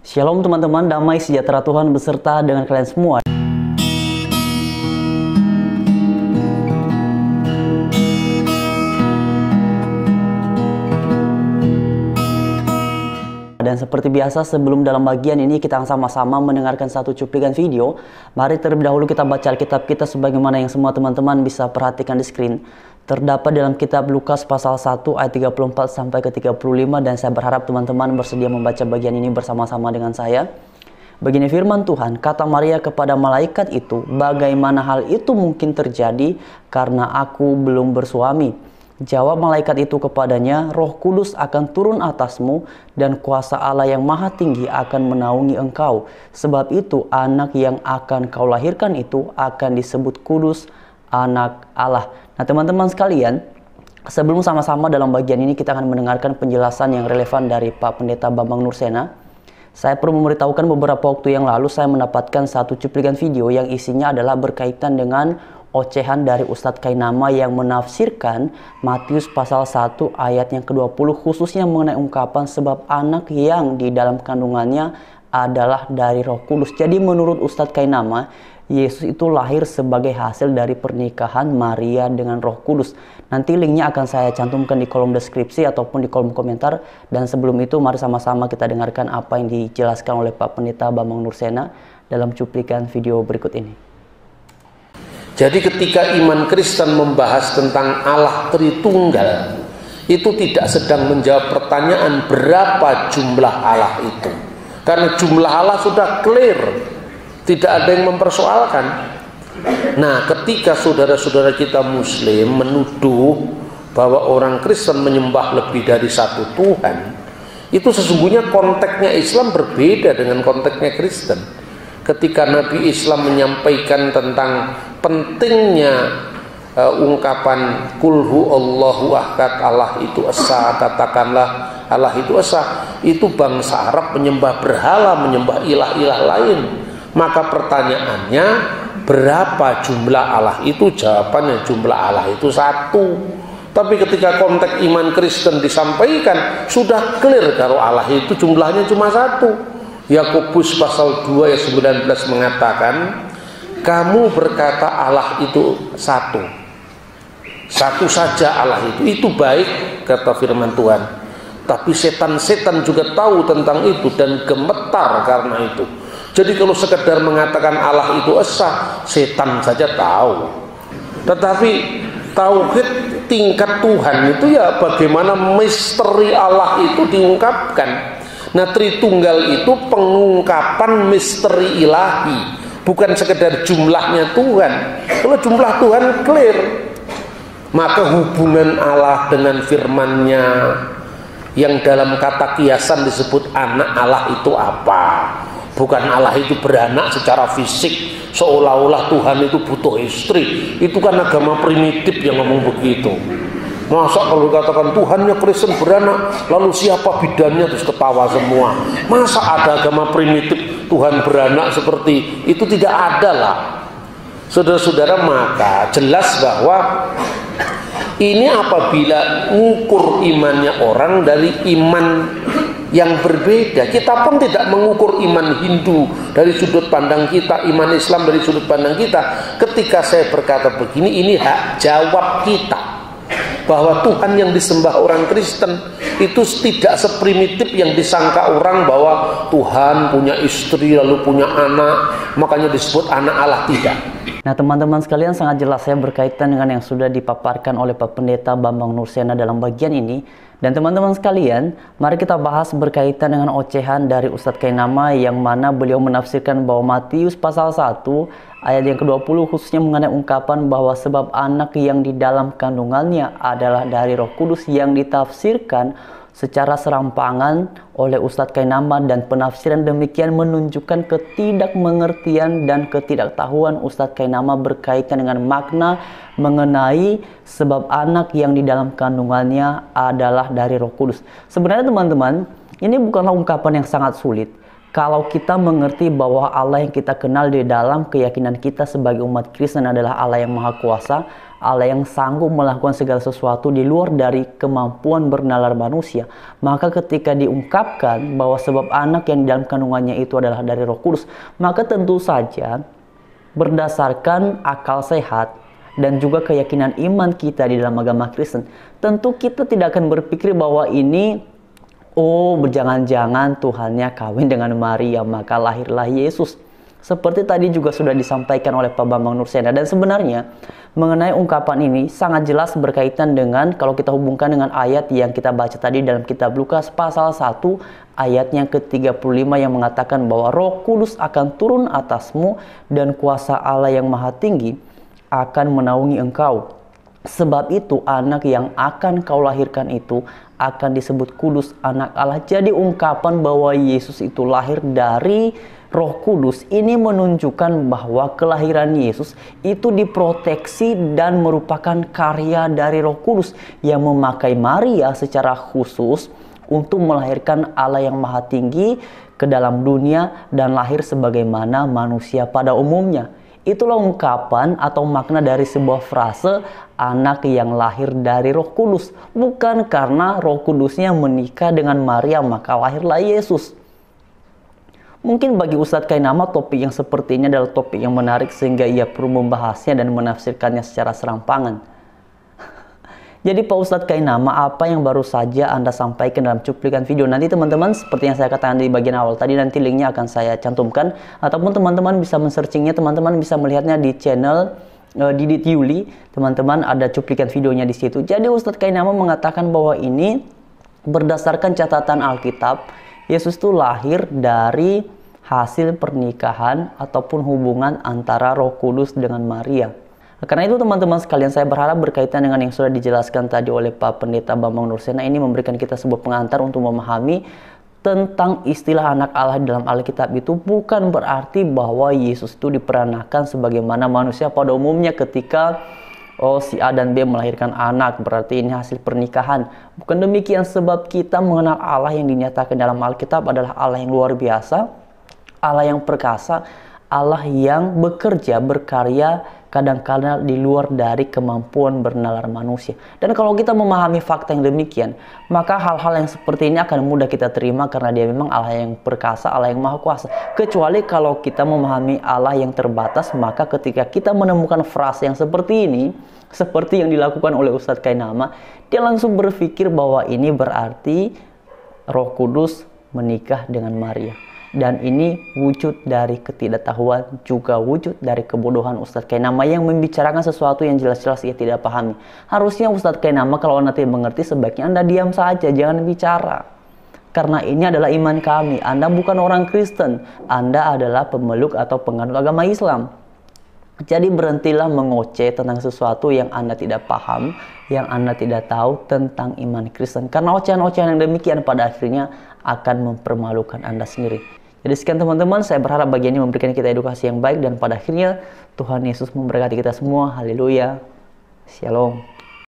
Shalom teman-teman, damai sejahtera Tuhan beserta dengan kalian semua. Dan seperti biasa, sebelum dalam bagian ini kita akan sama-sama mendengarkan satu cuplikan video. Mari terlebih dahulu kita baca Alkitab kita sebagaimana yang semua teman-teman bisa perhatikan di screen. Terdapat dalam kitab Lukas pasal 1 ayat 34 sampai ke 35, dan saya berharap teman-teman bersedia membaca bagian ini bersama-sama dengan saya. Begini firman Tuhan, kata Maria kepada malaikat itu, "Bagaimana hal itu mungkin terjadi karena aku belum bersuami?" Jawab malaikat itu kepadanya, "Roh Kudus akan turun atasmu dan kuasa Allah yang Maha Tinggi akan menaungi engkau. Sebab itu anak yang akan kau lahirkan itu akan disebut kudus, anak Allah." Nah teman-teman sekalian, sebelum sama-sama dalam bagian ini kita akan mendengarkan penjelasan yang relevan dari Pak Pendeta Bambang Nursena. Saya perlu memberitahukan beberapa waktu yang lalu saya mendapatkan satu cuplikan video yang isinya adalah berkaitan dengan ocehan dari Ustadz Kainama yang menafsirkan Matius pasal 1 ayat yang ke-20 khususnya mengenai ungkapan sebab anak yang di dalam kandungannya adalah dari Roh Kudus. Jadi menurut Ustadz Kainama, Yesus itu lahir sebagai hasil dari pernikahan Maria dengan Roh Kudus. Nanti linknya akan saya cantumkan di kolom deskripsi ataupun di kolom komentar. Dan sebelum itu mari sama-sama kita dengarkan apa yang dijelaskan oleh Pak Pendeta Bambang Nursena dalam cuplikan video berikut ini. Jadi ketika iman Kristen membahas tentang Allah Tritunggal, itu tidak sedang menjawab pertanyaan berapa jumlah Allah itu. Karena jumlah Allah sudah clear, tidak ada yang mempersoalkan. Nah, ketika saudara-saudara kita Muslim menuduh bahwa orang Kristen menyembah lebih dari satu Tuhan, itu sesungguhnya konteksnya Islam berbeda dengan konteksnya Kristen. Ketika Nabi Islam menyampaikan tentang pentingnya ungkapan kulhu Allahu ahad, Allah itu esa, katakanlah Allah itu esa, itu bangsa Arab menyembah berhala, menyembah ilah-ilah lain. Maka pertanyaannya, berapa jumlah Allah itu? Jawabannya jumlah Allah itu satu. Tapi ketika konteks iman Kristen disampaikan, sudah clear kalau Allah itu jumlahnya cuma satu. Yakobus pasal 2 ayat 19 mengatakan, kamu berkata Allah itu satu, satu saja Allah itu baik, kata firman Tuhan. Tapi setan-setan juga tahu tentang itu dan gemetar karena itu. Jadi kalau sekedar mengatakan Allah itu esa, setan saja tahu. Tetapi tauhid tingkat Tuhan itu ya bagaimana misteri Allah itu diungkapkan. Nah, Tritunggal itu pengungkapan misteri ilahi, bukan sekedar jumlahnya Tuhan. Kalau jumlah Tuhan clear, maka hubungan Allah dengan firman-Nya yang dalam kata kiasan disebut anak Allah itu apa? Bukan Allah itu beranak secara fisik, seolah-olah Tuhan itu butuh istri. Itu kan agama primitif yang ngomong begitu. Masa kalau dikatakan Tuhannya Kristen beranak, lalu siapa bidannya, terus ketawa semua. Masa ada agama primitif Tuhan beranak seperti itu? Tidak ada lah. Saudara-saudara, maka jelas bahwa ini apabila mengukur imannya orang dari iman yang berbeda. Kita pun tidak mengukur iman Hindu dari sudut pandang kita, iman Islam dari sudut pandang kita. Ketika saya berkata begini, ini hak jawab kita, bahwa Tuhan yang disembah orang Kristen itu tidak seprimitif yang disangka orang bahwa Tuhan punya istri lalu punya anak, makanya disebut anak Allah. Tidak. Nah teman-teman sekalian, sangat jelas saya berkaitan dengan yang sudah dipaparkan oleh Pak Pendeta Bambang Nursena dalam bagian ini. Dan teman-teman sekalian, mari kita bahas berkaitan dengan ocehan dari Ustadz Kainama yang mana beliau menafsirkan bahwa Matius pasal 1 ayat yang ke-20 khususnya mengenai ungkapan bahwa sebab anak yang di dalam kandungannya adalah dari Roh Kudus, yang ditafsirkan secara serampangan oleh Ustadz Kainama, dan penafsiran demikian menunjukkan ketidakmengertian dan ketidaktahuan Ustadz Kainama berkaitan dengan makna mengenai sebab anak yang di dalam kandungannya adalah dari Roh Kudus. Sebenarnya teman-teman, ini bukanlah ungkapan yang sangat sulit kalau kita mengerti bahwa Allah yang kita kenal di dalam keyakinan kita sebagai umat Kristen adalah Allah yang Maha Kuasa, Allah yang sanggup melakukan segala sesuatu di luar dari kemampuan bernalar manusia, maka ketika diungkapkan bahwa sebab anak yang di dalam kandungannya itu adalah dari Roh Kudus, maka tentu saja berdasarkan akal sehat dan juga keyakinan iman kita di dalam agama Kristen, tentu kita tidak akan berpikir bahwa ini, oh jangan-jangan Tuhannya kawin dengan Maria maka lahirlah Yesus. Seperti tadi juga sudah disampaikan oleh Pak Bambang Nursena. Dan sebenarnya mengenai ungkapan ini sangat jelas berkaitan dengan, kalau kita hubungkan dengan ayat yang kita baca tadi dalam kitab Lukas pasal 1 ayat yang ke-35 yang mengatakan bahwa Roh Kudus akan turun atasmu dan kuasa Allah yang Maha Tinggi akan menaungi engkau. Sebab itu anak yang akan kau lahirkan itu akan disebut kudus, anak Allah. Jadi ungkapan bahwa Yesus itu lahir dari Roh Kudus ini menunjukkan bahwa kelahiran Yesus itu diproteksi dan merupakan karya dari Roh Kudus yang memakai Maria secara khusus untuk melahirkan Allah yang Maha Tinggi ke dalam dunia dan lahir sebagaimana manusia pada umumnya. Itulah ungkapan atau makna dari sebuah frase anak yang lahir dari Roh Kudus. Bukan karena Roh Kudusnya menikah dengan Maria maka lahirlah Yesus. Mungkin bagi Ustadz Kainama topik yang seperti ini adalah topik yang menarik sehingga ia perlu membahasnya dan menafsirkannya secara serampangan. Jadi Pak Ustadz Kainama, apa yang baru saja Anda sampaikan dalam cuplikan video, nanti teman-teman seperti yang saya katakan di bagian awal tadi, nanti linknya akan saya cantumkan, ataupun teman-teman bisa men-searchingnya, teman-teman bisa melihatnya di channel Didit Yuli, teman-teman ada cuplikan videonya di situ. Jadi Ustadz Kainama mengatakan bahwa ini berdasarkan catatan Alkitab, Yesus itu lahir dari hasil pernikahan ataupun hubungan antara Roh Kudus dengan Maria. Karena itu teman-teman sekalian, saya berharap berkaitan dengan yang sudah dijelaskan tadi oleh Pak Pendeta Bambang Nursena ini memberikan kita sebuah pengantar untuk memahami tentang istilah anak Allah dalam Alkitab itu bukan berarti bahwa Yesus itu diperanakkan sebagaimana manusia pada umumnya ketika si A dan B melahirkan anak, berarti ini hasil pernikahan. Bukan demikian, sebab kita mengenal Allah yang dinyatakan dalam Alkitab adalah Allah yang luar biasa, Allah yang perkasa, Allah yang bekerja, berkarya kadang-kadang di luar dari kemampuan bernalar manusia. Dan kalau kita memahami fakta yang demikian, maka hal-hal yang seperti ini akan mudah kita terima karena dia memang Allah yang perkasa, Allah yang maha kuasa. Kecuali kalau kita memahami Allah yang terbatas, maka ketika kita menemukan frase yang seperti ini, seperti yang dilakukan oleh Ustadz Kainama, dia langsung berpikir bahwa ini berarti Roh Kudus menikah dengan Maria. Dan ini wujud dari ketidaktahuan, juga wujud dari kebodohan Ustadz Kainama yang membicarakan sesuatu yang jelas-jelas ia tidak pahami. Harusnya Ustadz Kainama kalau Anda tidak mengerti, sebaiknya Anda diam saja, jangan bicara. Karena ini adalah iman kami. Anda bukan orang Kristen, Anda adalah pemeluk atau penganut agama Islam. Jadi berhentilah mengoceh tentang sesuatu yang Anda tidak paham, yang Anda tidak tahu tentang iman Kristen. Karena ocehan-ocehan yang demikian pada akhirnya akan mempermalukan Anda sendiri. Jadi sekian teman-teman, saya berharap bagian ini memberikan kita edukasi yang baik dan pada akhirnya Tuhan Yesus memberkati kita semua. Haleluya. Shalom.